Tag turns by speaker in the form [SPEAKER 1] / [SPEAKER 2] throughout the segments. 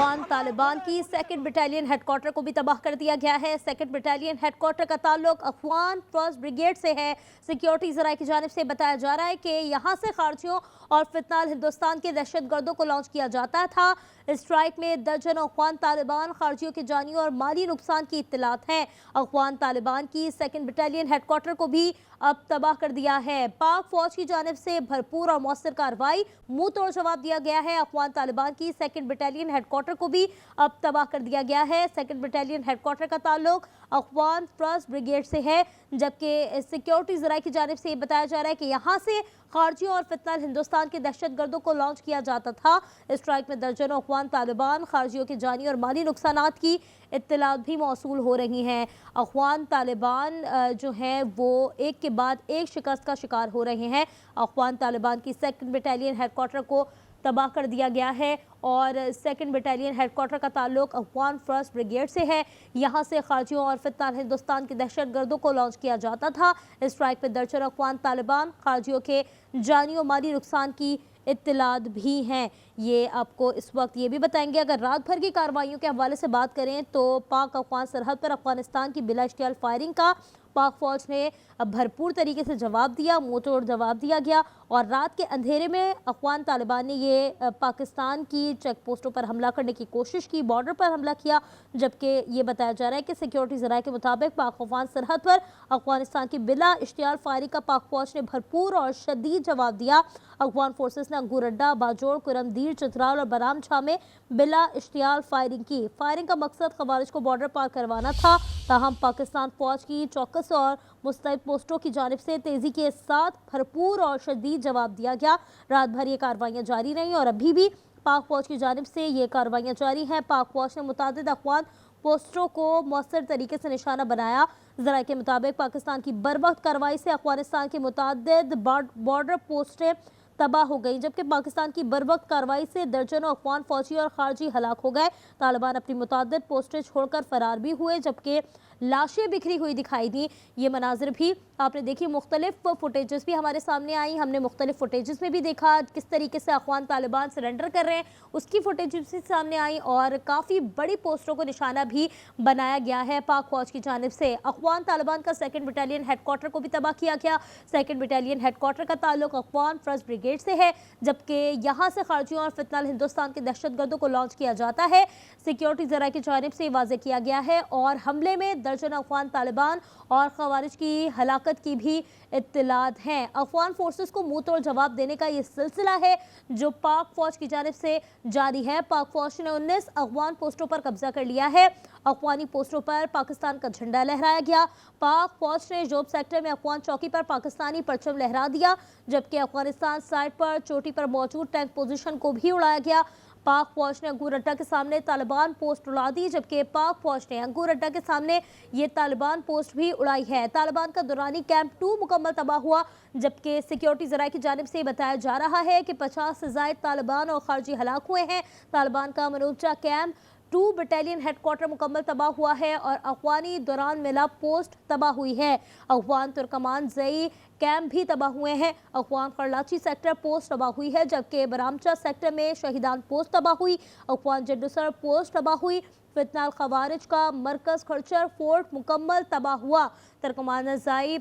[SPEAKER 1] अफगान तालिबान की second battalion headquarter को भी तबाह कर दिया गया है। सेकंड बटालियन हेडक्वार्टर का ताल्लुक अफगान फर्स्ट ब्रिगेड से है। सिक्योरिटी ज़राए की जानिब से बताया जा रहा है कि यहाँ से खारजियों और फितनाल हिंदुस्तान के दहशत गर्दों को लॉन्च किया जाता था। स्ट्राइक में दर्जनों अफगान तालिबान खारजियों के जानी और माली नुकसान की इत्तलात हैं। अफगान तालिबान की सेकंड बटालियन हेडक्वार्टर को भी अब तबाह कर दिया है। पाक फौज की जानिब से भरपूर और मौसर कार्रवाई, मुंह तोड़ जवाब दिया गया है। अफगान तालिबान की सेकंड बटालियन हेडक्वार्टर को भी अब तबाह कर दिया गया है। सेकंड बटालियन हेडक्वार्टर का ताल्लुक अफगान फर्स्ट ब्रिगेड से है, जबकि सिक्योरिटी ज़राए की जानिब से बताया जा रहा है कि यहाँ से खारजियों और फितनाल हिंदुस्तान के दहशत गर्दों को लॉन्च किया जाता था। स्ट्राइक में दर्जनों अफगान तालिबान खारजियों के जानी और माली नुकसानात की इत्तलात भी मौसूल हो रही हैं। अफगान तालिबान जो हैं वो एक के बाद एक शिकस्त का शिकार हो रहे हैं। अफगान तालिबान की सेकंड बटालियन हेडक्वार्टर को तबाह कर दिया गया है और सेकंड बटालियन हेडक्वार्टर का ताल्लुक अफगान फर्स्ट ब्रिगेड से है। यहाँ से खारजियों और फितनाल हिंदुस्तान के दहशत गर्दों को लॉन्च किया जाता था। स्ट्राइक में दर्जनों अफगान तालिबान खारजियों के जानी और माली नुकसान की इत्तलात भी हैं। ये आपको इस वक्त ये भी बताएंगे। अगर रात भर की कार्रवाइयों के हवाले से बात करें तो पाक अफगान सरहद पर अफगानिस्तान की बिला इश्तियाल फायरिंग का पाक फौज ने भरपूर तरीके से जवाब दिया, मुंह तोड़ जवाब दिया गया और रात के अंधेरे में अफगान तालिबान ने ये पाकिस्तान की चेक पोस्टों पर हमला करने की कोशिश की, बॉर्डर पर हमला किया। जबकि ये बताया जा रहा है कि सिक्योरिटी ज़राए के मुताबिक पाक अफगान सरहद पर अफगानिस्तान की बिला इश्तियाल फायरिंग का पाक फौज ने भरपूर और शदीद जवाब दिया। अफगान फोर्सेस ने अंगूर अड्डा, बाजोड़, कुरमदीर, चित्राल और बराम छा में बिला इश्तियाल फायरिंग की। फायरिंग का मकसद खवारिज को बॉर्डर पार करवाना था। ताहम पाकिस्तान फौज की चौकस और मुस्तैद पोस्टों की जानिब से तेजी के साथ भरपूर और शदीद जवाब दिया गया। रात भर ये कार्रवाइयाँ जारी रहीं और अभी भी पाक फौज की जानिब से ये कार्रवाइयाँ जारी हैं। पाक फौज ने मुतादिद अफगान पोस्टों को मौसर तरीके से निशाना बनाया। ज़राए के मुताबिक पाकिस्तान की बरवक्त कार्रवाई से अफगानिस्तान की मुतादिद बॉर्डर पोस्टें तबाह हो गई, जबकि पाकिस्तान की बरवक्त कार्रवाई से दर्जनों अफगान फौजी और खारजी हलाक हो गए। तालिबान अपनी मुतादिद पोस्टें छोड़कर फरार भी हुए, जबकि लाशें बिखरी हुई दिखाई दी। ये मनाजिर भी आपने देखी। मुख्तलिफ फुटेजेस भी हमारे सामने आई। हमने मुख्तलिफ फुटेजेस में भी देखा किस तरीके से अफगान तालिबान सरेंडर कर रहे हैं, उसकी फुटेजेस भी सामने आई और काफ़ी बड़ी पोस्टों को निशाना भी बनाया गया है पाक फौज की जानिब से। अफगान तालिबान का सेकंड बटालियन हेडक्वार्टर को भी तबाह किया गया। सेकंड बटालियन हेडक्वार्टर का ताल्लुक अफगान फर्स्ट ब्रिगेड से है, जबकि यहाँ से खारजियों और फितनाल हिंदुस्तान के दहशत गर्दों को लॉन्च किया जाता है। सिक्योरिटी ज़राए की जानिब से वाज़ेह किया गया है और हमले में दर्जन अफगान तालिबान और खवारिज की हलाकत की भी इत्तलात हैं। अफगान फोर्सेस को मुंह तोड़ जवाब देने का ये सिलसिला है जो पाक फौज की जानिब से जारी है। पाक फौज ने 19 अफगान पोस्टों पर कब्जा कर लिया है। अफगानी पोस्टों पर पाकिस्तान का झंडा लहराया गया। पाक फौज ने जोब सेक्टर में अफगान चौकी पर पाकिस्तानी परचम लहरा दिया, जबकि अफगानिस्तान साइड पर चोटी पर मौजूद टैंक पोजीशन को भी उड़ाया गया। पाक फौज ने अंगूर अड्डा के सामने तालिबान पोस्ट उड़ा दी, जबकि पाक फौज ने अंगूर अड्डा के सामने ये तालिबान पोस्ट भी उड़ाई है। तालिबान का दुरानी कैंप 2 मुकम्मल तबाह हुआ, जबकि सिक्योरिटी ज़राए की जानिब से बताया जा रहा है कि 50 से ज़ायद तालिबान और खारजी हलाक हुए हैं। तालिबान का मनूचा कैंप 2 बटालियन हेडक्वार्टर मुकम्मल तबाह हुआ है और अफगानी दौरान मिला पोस्ट तबाह हुई है। अफगान तुर्कमान जई कैंप भी तबाह हुए हैं। अफगान खरलाची सेक्टर पोस्ट तबाह हुई है, जबकि बरामचा सेक्टर में शहीदान पोस्ट तबाह हुई। अफगान जड्डूसर पोस्ट तबाह हुई। फितनाल खवारिज का मरकज खरचर फोर्ट मुकम्मल तबाह हुआ। तुर्कमान जई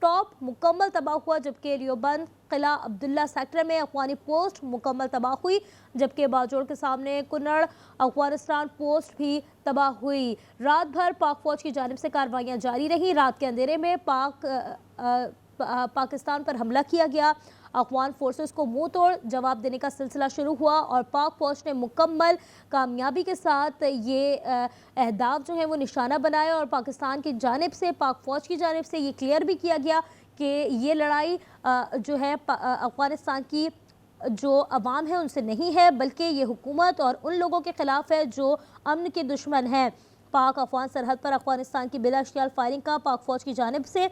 [SPEAKER 1] टॉप मुकम्मल तबाह हुआ, जबकि लियोबंद किला अब्दुल्ला सेक्टर में अफगानी पोस्ट मुकम्मल तबाह हुई, जबकि बाजोड़ के सामने कुन्नड़ अफगानिस्तान पोस्ट भी तबाह हुई। रात भर पाक फौज की जानिब से कार्रवाइयाँ जारी रहीं। रात के अंधेरे में पाकिस्तान पर हमला किया गया। अफगान फोर्सेस को मुंह तोड़ जवाब देने का सिलसिला शुरू हुआ और पाक फौज ने मुकम्मल कामयाबी के साथ ये अहदाफ जो है वो निशाना बनाया और पाकिस्तान की जानिब से पाक फौज की जानिब से ये क्लियर भी किया गया कि ये लड़ाई जो है अफगानिस्तान की जो अवाम है उनसे नहीं है, बल्कि ये हुकूमत और उन लोगों के ख़िलाफ़ है जो अमन के दुश्मन हैं। पाक अफगान सरहद पर अफगानिस्तान की बिला इश्तियाल फायरिंग का पाक फौज की जानिब से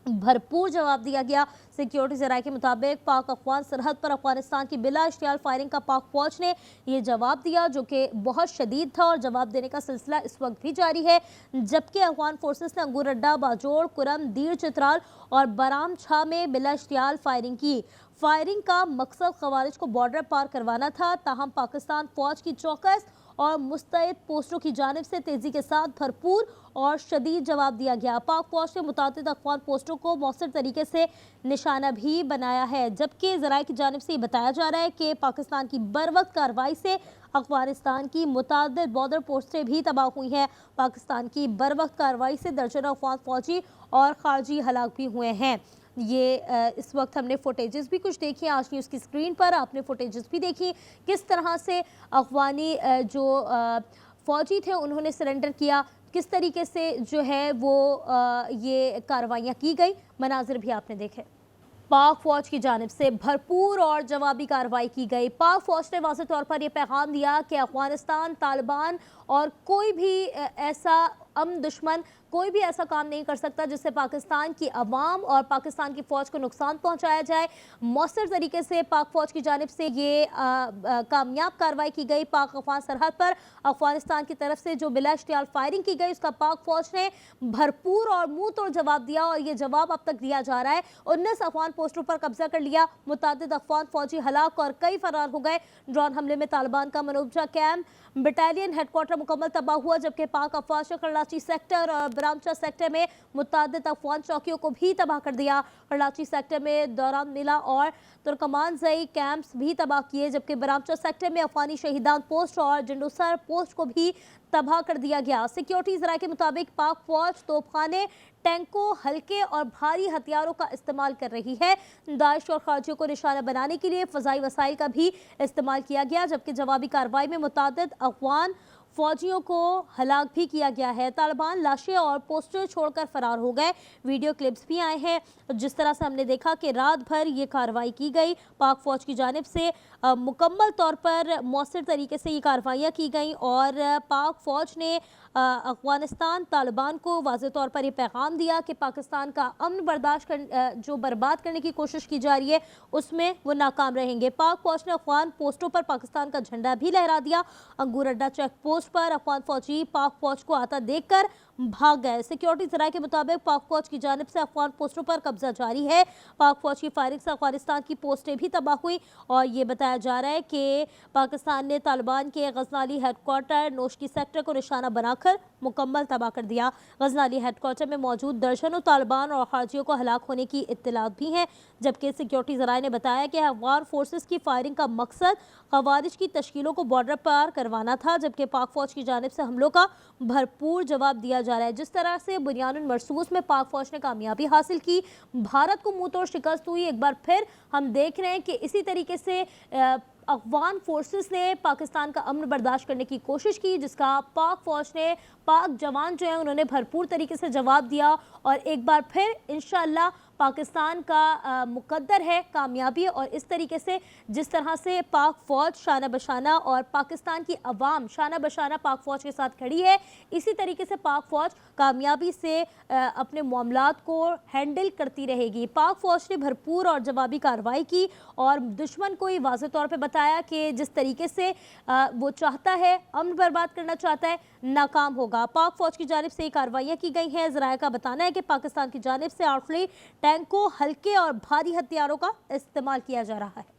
[SPEAKER 1] भरपूर जवाब दिया गया। सिक्योरिटी ज़राए के मुताबिक पाक अफगान सरहद पर अफगानिस्तान की बिला इश्तियाल फायरिंग का पाक फौज ने ये जवाब दिया, जो कि बहुत शदीद था और जवाब देने का सिलसिला इस वक्त भी जारी है। जबकि अफगान फोर्सेस ने अंगूर अड्डा, बाजोड़, कुरम, दीर, चित्राल और बराम छा में बिला इश्तियाल फायरिंग की। फायरिंग का मकसद खवारिज को बॉर्डर पार करवाना था। ताहम पाकिस्तान फौज की चौकस اور مستعد پوسٹوں کی جانب سے تیزی کے ساتھ بھرپور اور شدید جواب دیا گیا۔ پاک فوج نے متعدد افغان پوسٹوں کو مؤثر طریقے سے نشانہ بھی بنایا ہے، جبکہ ذرائع کی جانب سے یہ بتایا جا رہا ہے کہ پاکستان کی بروقت کارروائی سے افغانستان کی متعدد بارڈر پوسٹیں بھی تباہ ہوئی ہیں۔ پاکستان کی بروقت کارروائی سے درجنوں افغان فوجی اور خارجی ہلاک بھی ہوئے ہیں۔ یہ اس وقت ہم نے فوٹیجز بھی کچھ دیکھی، آج نیوز کی اسکرین پر آپ نے فوٹیجز بھی دیکھی کس طرح سے افغانی جو فوجی تھے انہوں نے سرنڈر کیا، کس طریقے سے جو ہے وہ یہ کارروائیاں کی گئی، مناظر بھی آپ نے دیکھے۔ پاک فوج کی جانب سے بھرپور اور جوابی کارروائی کی گئی۔ پاک فوج نے واضح طور پر یہ پیغام دیا کہ افغانستان، طالبان اور کوئی بھی ایسا دشمن کوئی بھی ایسا کام نہیں کر سکتا جس سے پاکستان کی عوام اور پاکستان کی فوج کو نقصان پہنچایا جائے۔ مؤثر طریقے سے پاک فوج کی جانب سے یہ کامیاب کارروائی کی گئی۔ پاک افغان سرحد پر افغانستان کی طرف سے جو بلا اشتعال فائرنگ کی گئی اس کا پاک فوج نے بھرپور اور منہ توڑ جواب دیا، اور یہ جواب اب تک دیا جا رہا ہے۔ 19 افغان پوسٹوں پر قبضہ کر لیا، متعدد افغان فوجی ہلاک اور کئی فرار ہو گئے۔ ڈرون حملے میں طالبان کا منوبجہ کیمپ بٹالین ہیڈ کوارٹر مکمل تباہ ہوا، جبکہ پاک افواج نے کراچی سیکٹر اور برامچہ سیکٹر میں متعدد افغان چوکیوں کو بھی تباہ کر دیا۔ کراچی سیکٹر میں دوران ملا اور ترکمان زئی کیمپس بھی تباہ کیے، جبکہ برامچہ سیکٹر میں افغانی شہیدان پوسٹ اور جنڈوسر پوسٹ کو بھی تباہ کر دیا گیا۔ سیکیورٹی ذرائع کے مطابق پاک فوج توپ خانے، ٹینکوں، ہلکے اور بھاری ہتھیاروں کا استعمال کر رہی ہے۔ داعش اور خارجیوں کو نشانہ بنانے کے لیے فضائی وسائل کا بھی استعمال کیا گیا، جبکہ جوابی کارروائی میں متعدد افغان فوجیوں کو ہلاک بھی کیا گیا ہے۔ طالبان لاشیں اور پوسٹر چھوڑ کر فرار ہو گئے۔ ویڈیو کلپس بھی آئے ہیں جس طرح سے ہم نے دیکھا کہ رات بھر یہ کارروائی کی گئی۔ پاک فوج کی جانب سے مکمل طور پر مؤثر طریقے سے یہ کارروائیاں کی گئیں، اور پاک فوج نے افغانستان، طالبان کو واضح طور پر یہ پیغام دیا کہ پاکستان کا امن جو برباد کرنے کی کوشش کی جا رہی ہے اس میں وہ ناکام رہیں گے۔ پاک فوج نے افغان پوسٹوں پر پاکستان کا جھنڈا بھی لہرا دیا۔ انگور اڈا چیک پوسٹ پر افغان فوجی پاک فوج کو آتا دیکھ کر بھاگ گئے۔ سیکیورٹی ذرائع کے مطابق پاک فوج کی جانب سے افغان پوسٹوں پر قبضہ جاری ہے۔ پاک فوج کی فائرنگ سے افغانستان کی پوسٹیں بھی تباہ ہوئی، اور یہ بتایا جا رہا ہے کہ پاکستان نے طالبان کے Ghaznavi headquarter Noshki sector کو نشانہ بنا کر مکمل تباہ کر دیا۔ غزنوی ہیڈ کوارٹر میں موجود درجنوں طالبان اور خارجیوں کو ہلاک ہونے کی اطلاعات بھی ہیں، جبکہ سیکیورٹی ذرائع نے بتایا کہ افغان فورسز کی فائرنگ کا مقصد خوارج کی تشکیلوں کو بارڈر پار کروانا تھا، جبکہ پاک فوج کی جانب سے حملوں کا بھرپور جواب دیا جا رہا ہے۔ جس طرح سے بنیان المرصوص میں پاک فوج نے کامیابی حاصل کی، بھارت کو منہ توڑ شکست ہوئی، ایک بار پھر ہم دیکھ رہے ہیں کہ اسی طریقے سے افغان فورسز نے پاکستان کا امن برداشت کرنے کی کوشش کی، جس کا پاک فوج نے، پاک جوان جو ہیں انہوں نے بھرپور طریقے سے جواب دیا، اور ایک بار پھر انشاءاللہ پاکستان کا مقدر ہے کامیابی۔ اور اس طریقے سے جس طرح سے پاک فوج شانہ بشانہ اور پاکستان کی عوام شانہ بشانہ پاک فوج کے ساتھ کھڑی ہے، اسی طریقے سے پاک فوج کامیابی سے اپنے معاملات کو ہینڈل کرتی رہے گی۔ پاک فوج نے بھرپور اور جوابی کارروائی کی، اور دشمن کو یہ واضح طور پہ بتایا کہ جس طریقے سے وہ چاہتا ہے امن برباد کرنا چاہتا ہے، ناکام ہوگا۔ پاک فوج کی جانب سے یہ کارروائیاں کی گئی ہیں۔ ذرائع کا بتانا ہے کہ پاکستان کی جانب سے آرٹلری، ٹینکوں، ہلکے اور بھاری ہتھیاروں کا استعمال کیا جا رہا ہے۔